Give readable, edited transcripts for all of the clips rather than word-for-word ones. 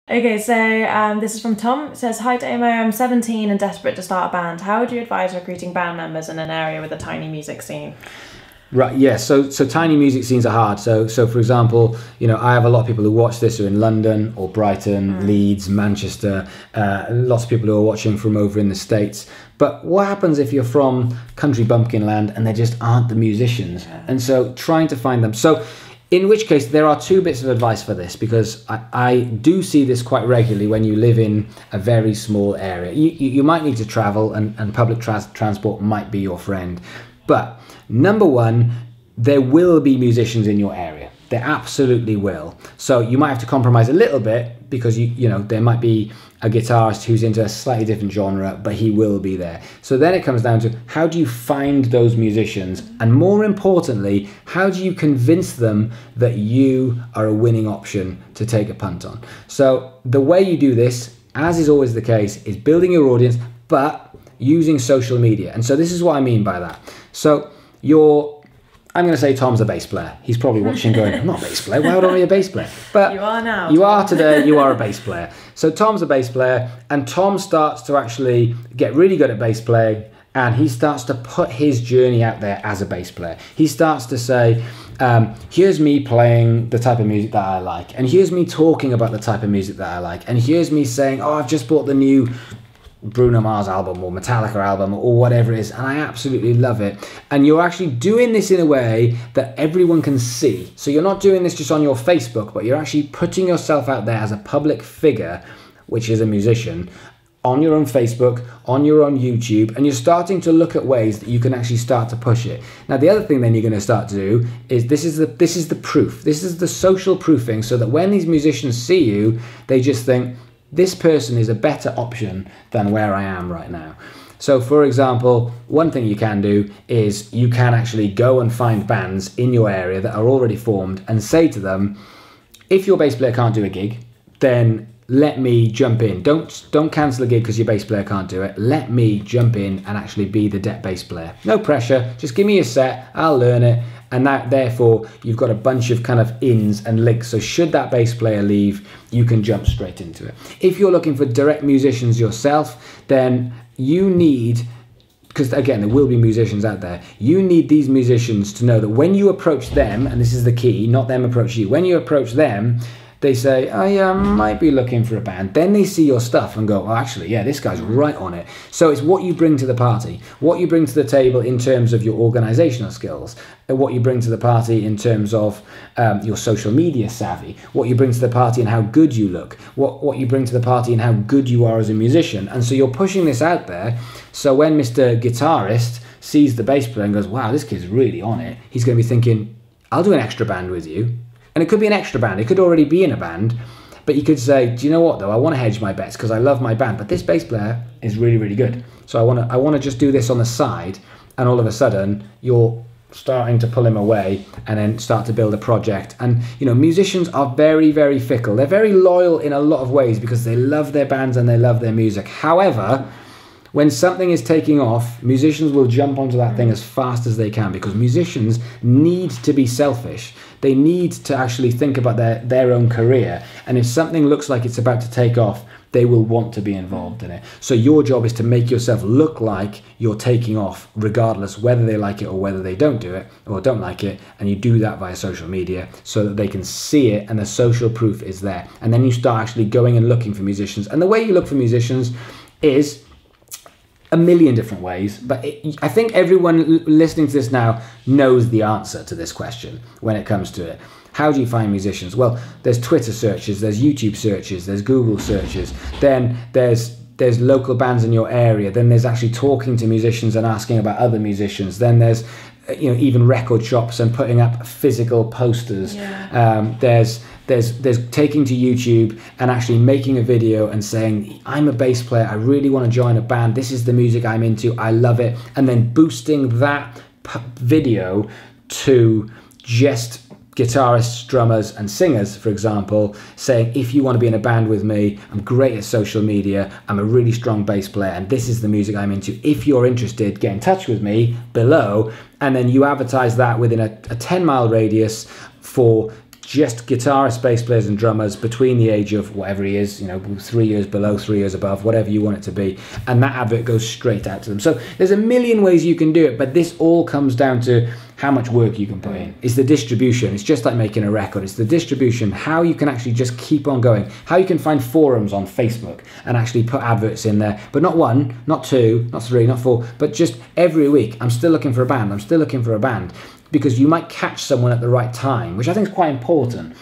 Okay, so this is from Tom. It says, "Hi Damo, I'm 17 and desperate to start a band. How would you advise recruiting band members in an area with a tiny music scene?" Right, yeah, so tiny music scenes are hard. So for example, you know, I have a lot of people who watch this who are in London or Brighton, Leeds, Manchester, lots of people who are watching from over in the States. But what happens if you're from country bumpkin land and there just aren't the musicians? Yeah. And so trying to find them. So in which case, there are two bits of advice for this, because I do see this quite regularly when you live in a very small area. You might need to travel, and public transport might be your friend. But number one, there will be musicians in your area. There absolutely will. So you might have to compromise a little bit, because you know there might be a guitarist who's into a slightly different genre, but he will be there. So then it comes down to, how do you find those musicians? And more importantly, how do you convince them that you are a winning option to take a punt on? So the way you do this, as is always the case, is building your audience, but using social media. And so this is what I mean by that. So I'm going to say Tom's a bass player. He's probably watching going, "I'm not a bass player. Why would I be a bass player?" But you are now. You are today. You are a bass player. So Tom's a bass player, and Tom starts to actually get really good at bass playing, and he starts to put his journey out there as a bass player. He starts to say, here's me playing the type of music that I like, and here's me talking about the type of music that I like, and here's me saying, "Oh, I've just bought the new Bruno Mars album or Metallica album," or whatever it is, and I absolutely love it. And you're actually doing this in a way that everyone can see. So you're not doing this just on your Facebook, but you're actually putting yourself out there as a public figure, which is a musician, on your own Facebook, on your own YouTube, and you're starting to look at ways that you can actually start to push it. Now, the other thing then you're going to start to do is this is the proof. This is the social proofing, so that when these musicians see you, they just think, this person is a better option than where I am right now. So for example, one thing you can do is you can actually go and find bands in your area that are already formed and say to them, if your bass player can't do a gig, then let me jump in. Don't cancel a gig because your bass player can't do it. Let me jump in and actually be the bass player. No pressure, just give me a set, I'll learn it. And that, therefore, you've got a bunch of kind of ins and links. So should that bass player leave, you can jump straight into it. If you're looking for direct musicians yourself, then you need, because again, there will be musicians out there, you need these musicians to know that when you approach them, and this is the key, not them approach you, when you approach them, they say, "I might be looking for a band." Then they see your stuff and go, "Oh, actually, yeah, this guy's right on it." So it's what you bring to the party, what you bring to the table in terms of your organizational skills, and what you bring to the party in terms of your social media savvy, what you bring to the party and how good you look, what you bring to the party and how good you are as a musician. And so you're pushing this out there. So when Mr. Guitarist sees the bass player and goes, "Wow, this kid's really on it," he's going to be thinking, "I'll do an extra band with you." And it could be an extra band, it could already be in a band, but you could say, "Do you know what though, I want to hedge my bets because I love my band, but this bass player is really, really good. So I want to just do this on the side," and all of a sudden you're starting to pull him away and then start to build a project. And you know, musicians are very, very fickle. They're very loyal in a lot of ways because they love their bands and they love their music. However, when something is taking off, musicians will jump onto that thing as fast as they can, because musicians need to be selfish. They need to actually think about their own career. And if something looks like it's about to take off, they will want to be involved in it. So your job is to make yourself look like you're taking off, regardless whether they like it or whether they don't do it or don't like it. And you do that via social media so that they can see it and the social proof is there. And then you start actually going and looking for musicians. And the way you look for musicians is a million different ways, but I think everyone listening to this now knows the answer to this question when it comes to it. How do you find musicians? Well, there's Twitter searches, there's YouTube searches, there's Google searches, then there's local bands in your area, then there's actually talking to musicians and asking about other musicians, then there's even record shops and putting up physical posters. Yeah. There's taking to YouTube and actually making a video and saying, "I'm a bass player, I really want to join a band, this is the music I'm into, I love it," and then boosting that video to just guitarists, drummers and singers, for example, saying, "If you want to be in a band with me, I'm great at social media, I'm a really strong bass player and this is the music I'm into. If you're interested, get in touch with me below." And then you advertise that within a 10-mile radius for just guitarists, bass players and drummers between the age of whatever he is, 3 years below, 3 years above, whatever you want it to be, and that advert goes straight out to them. So there's a million ways you can do it, but this all comes down to how much work you can put in. It's the distribution. It's just like making a record. It's the distribution, how you can actually just keep on going, how you can find forums on Facebook and actually put adverts in there, but not 1, not 2, not 3, not 4, but just every week. I'm still looking for a band. I'm still looking for a band. Because you might catch someone at the right time, which I think is quite important.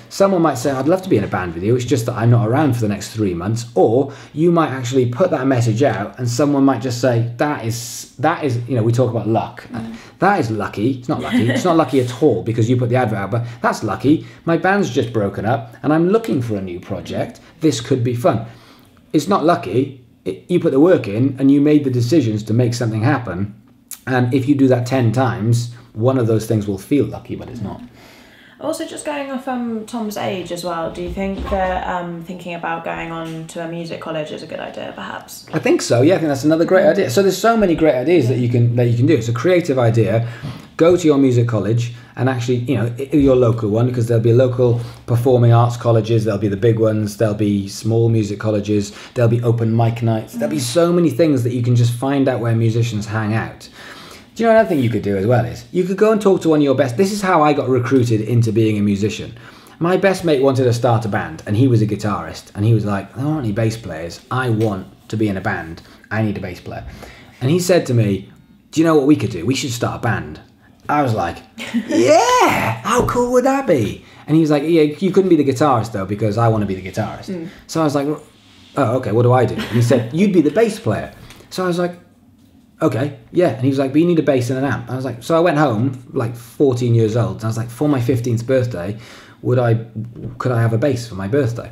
Someone might say, I'd love to be in a band with you, it's just that I'm not around for the next 3 months. Or you might actually put that message out and someone might just say, that is, we talk about luck. That is lucky. It's not lucky. It's not lucky at all because you put the advert out, but that's lucky. My band's just broken up and I'm looking for a new project. This could be fun. It's not lucky. You put the work in and you made the decisions to make something happen. And if you do that 10 times, one of those things will feel lucky, but it's not. Also, just going off Tom's age as well, do you think that thinking about going on to a music college is a good idea, perhaps? I think so, yeah. I think that's another great idea. So there's so many great ideas that you can do. It's a creative idea. Go to your music college and actually, your local one, because there'll be local performing arts colleges, there'll be the big ones, there'll be small music colleges, there'll be open mic nights, there'll be so many things that you can just find out where musicians hang out. Do you know another thing you could do as well is, you could go and talk to one of your best, this is how I got recruited into being a musician. My best mate wanted to start a band and he was a guitarist and he was like, I don't want any bass players, I want to be in a band, I need a bass player. And he said to me, do you know what we could do? We should start a band. I was like, yeah, how cool would that be? And he was like, yeah, you couldn't be the guitarist though because I want to be the guitarist. So I was like, oh, okay, what do I do? And he said, you'd be the bass player. So I was like, okay, yeah. And he was like, but you need a bass and an amp. I was like, so I went home, like 14 years old, and I was like, for my 15th birthday, could I have a bass for my birthday?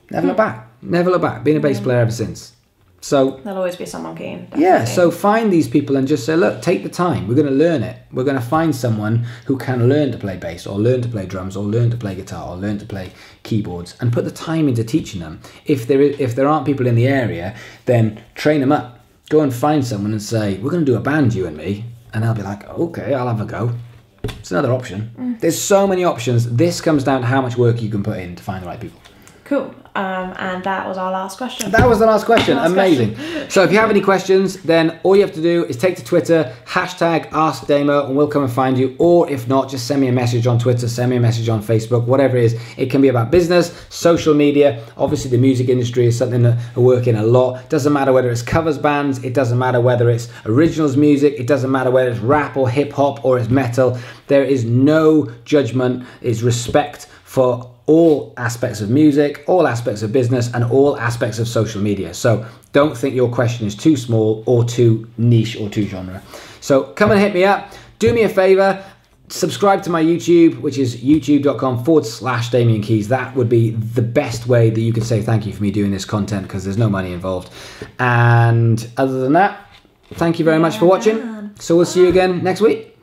Never look back. Never look back. Been a bass player ever since. So there'll always be someone keen. Definitely. Yeah, so find these people and just say, look, take the time. We're going to learn it. We're going to find someone who can learn to play bass or learn to play drums or learn to play guitar or learn to play keyboards and put the time into teaching them. If there aren't people in the area, then train them up. Go and find someone and say, we're going to do a band, you and me. And they'll be like, okay, I'll have a go. It's another option. There's so many options. This comes down to how much work you can put in to find the right people. Cool. And that was our last question. That was the last question. Amazing. So if you have any questions, then all you have to do is take to Twitter, #AskDamo, and we'll come and find you. Or if not, just send me a message on Twitter, send me a message on Facebook, whatever it is. It can be about business, social media. Obviously, the music industry is something that I work in a lot. It doesn't matter whether it's covers bands. It doesn't matter whether it's originals music. It doesn't matter whether it's rap or hip hop or it's metal. There is no judgment. It's respect for all aspects of music, all aspects of business, and all aspects of social media. So don't think your question is too small or too niche or too genre. So come and hit me up. Do me a favor, subscribe to my YouTube, which is youtube.com/Damian Keys. That would be the best way that you could say thank you for me doing this content because there's no money involved. And other than that, thank you very much for watching. So we'll see you again next week.